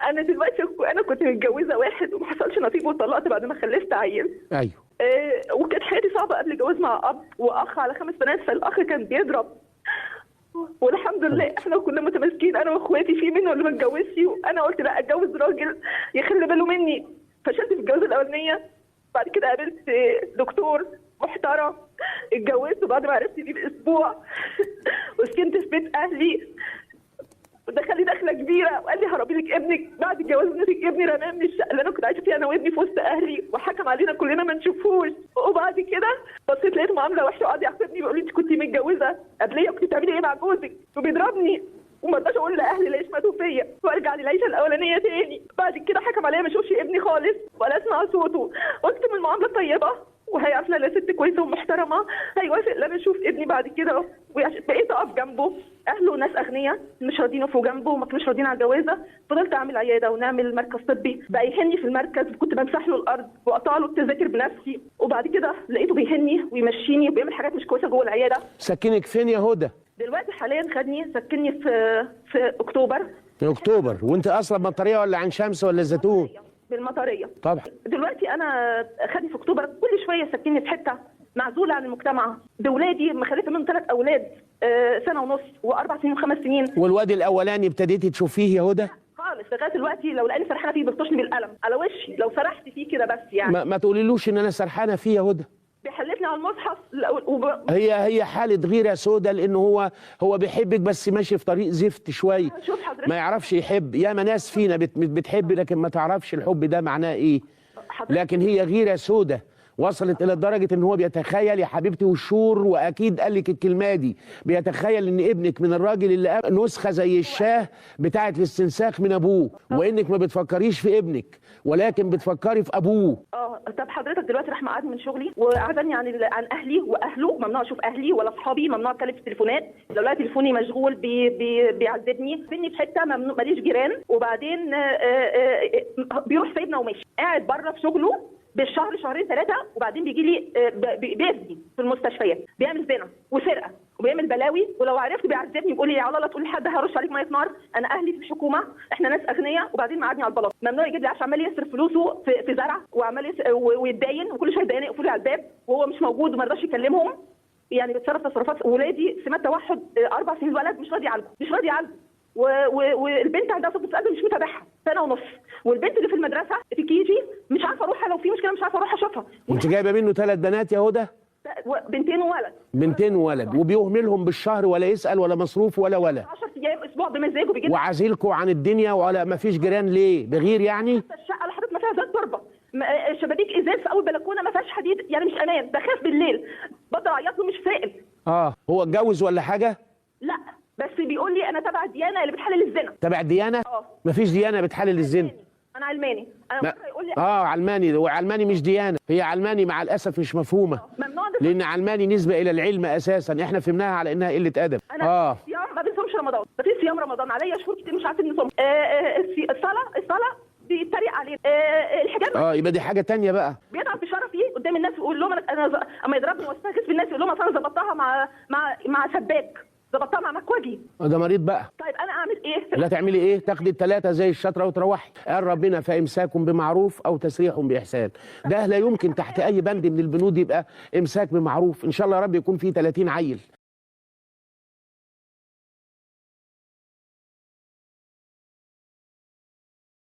انا دلوقتي انا كنت متجوزه واحد وما حصلش نصيب وطلقت بعد ما خلفت عيل. ايوه. وكانت حياتي صعبه قبل الجواز مع اب واخ على 5 بنات، فالاخ كان بيضرب. والحمد لله احنا كنا متماسكين انا واخواتي، في منه اللي ما اتجوزش، وانا قلت لا اتجوز راجل يخلي باله مني. فشلت في الجوازه الاولانيه، بعد كده قابلت دكتور محترم، اتجوزت وبعد ما عرفت بيه باسبوع وسكنت في بيت اهلي، ودخل لي دخله كبيره وقال لي هربي لك ابنك. بعد الجواز ابنك ابني رماه من الشقه اللي انا كنت عايشه فيها انا وابني في وسط اهلي، وحكم علينا كلنا ما نشوفوش. وبعد كده بصيت لقيت معامله وحشه وقعد يعاقبني بيقول لي انت كنت متجوزه قبليه وكنت بتعملي ايه مع جوزك، وبيضربني وما رضاش اقول لاهلي لا يشمتوا فيا وارجع للعيشه الاولانيه تاني. بعد كده حكم عليا ما اشوفش ابني خالص ولا اسمع صوته. قلت من المعامله الطيبه وهي عارفه لا ست كويسه ومحترمه هيوافق ان انا اشوف ابني بعد كده، وبقيت اقف جنبه. اهله ناس اغنياء مش راضيين يقفوا جنبه وما كانوش راضيين على الجوازه. فضلت اعمل عياده ونعمل مركز طبي، بقى يهني في المركز، كنت بمسح له الارض واقطع له التذاكر بنفسي. وبعد كده لقيته بيهني ويمشيني وبيعمل حاجات مش كويسه جوه العياده. سكنك فين يا هدى؟ دلوقتي حاليا خدني سكني في اكتوبر. في اكتوبر. وانت اصلا مطريه ولا عين شمس ولا زيتون؟ بالمطريه طبعا. دلوقتي انا خدني في اكتوبر، كل شويه سكنني في حته معزوله عن المجتمع باولادي، مخلفه منهم 3 اولاد، 1.5 سنة و4 سنين و5 سنين. والواد الاولاني ابتديتي تشوفيه يا هدى؟ خالص لغايه دلوقتي لو لقاني سرحانه فيه بيلطشني بالقلم على وشي لو سرحت فيه كده بس يعني. ما تقوليلوش ان انا سرحانه فيه يا هدى. بيحلفني على المصحف هي حاله غيره سودة، لان هو بيحبك بس ماشي في طريق زفت شويه، ما يعرفش يحب. ياما ناس فينا بتحب لكن ما تعرفش الحب ده معناه ايه. لكن هي غيره سودة وصلت الى درجه ان هو بيتخيل يا حبيبتي والشور، واكيد قال لك الكلمه دي، بيتخيل ان ابنك من الراجل اللي نسخه زي الشاه بتاعه الاستنساخ من ابوه، وانك ما بتفكريش في ابنك ولكن بتفكري في ابوه. طب حضرتك دلوقتي راح مقعدني من شغلي وعزلني عن اهلي واهله، ممنوع اشوف اهلي ولا اصحابي، ممنوع اتكلم في التليفونات، لو لقيت تليفوني مشغول بيعذبني، سني في حته ماليش جيران. وبعدين بيروح سايبنا وماشي، قاعد بره في شغله بالشهر 2-3 شهور، وبعدين بيجي لي بيأذي في المستشفيات، بيعمل زنا وسرقه وبيعمل بلاوي، ولو عرفت بيعذبني بيقول لي يا الله لا تقول لحد هرش عليك ميه نار، انا اهلي في الحكومه، احنا ناس اغنياء. وبعدين مقعدني على البلاط، ممنوع يجيب لي عشان عمال يصرف فلوسه في زرع وعمال ويتداين، وكل شويه يداين يقفلوا لي على الباب وهو مش موجود وما رضاش يكلمهم. يعني بيتصرف تصرفات. ولادي سمات توحد 4 سنين، الولد مش راضي يعالجه والبنت عندها صوت قلب مش متابعها 1.5 سنة، والبنت اللي في المدرسه في كيجي مش عارفه اروحها، لو في مشكله مش عارفه اروح اشوفها. وانت جايبه منه 3 بنات يا هدى؟ بنتين وولد وبيهملهم بالشهر ولا يسال ولا مصروف ولا 10 ايام اسبوع بمزاجه بيجي. وعازلكوا عن الدنيا ولا ما فيش جيران ليه؟ بغير يعني؟ الشقه اللي حضرتك ما فيها زي التربه، شبابيك ازاز في اول بلكونه ما فيهاش حديد، يعني مش امان، بخاف بالليل بفضل اعيط له مش سائل. هو اتجوز ولا حاجه؟ لا بس بيقول لي انا تبع الديانه اللي بتحلل الزنا. تبع الديانه؟ مفيش ديانه بتحلل الزنا. انا علماني. انا يقول لي علماني، وعلماني مش ديانه، هي علماني مع الاسف مش مفهومه. لان علماني نسبه الى العلم اساسا، احنا فهمناها على انها قله ادب. انا صيام ما بنصومش رمضان، مفيش صيام رمضان، عليا شهور كتير مش عارفين نصوم. الصلاه بيتريق علينا. الحجاب يبقى دي حاجه ثانيه بقى. بيضعف بشرفي قدام الناس ويقول لهم انا اما يضربني واستغيث بالناس يقول لهم انا ظبطتها مع سباك، ظبطتها مع مكواجي. ده مريض بقى. طيب انا اعمل ايه؟ لا تعملي ايه؟ تاخدي ال3 زي الشطره وتروحي. قال ربنا فامساك بمعروف او تسريح باحسان. ده لا يمكن تحت اي بند من البنود يبقى امساك بمعروف. ان شاء الله يا رب يكون فيه 30 عيل.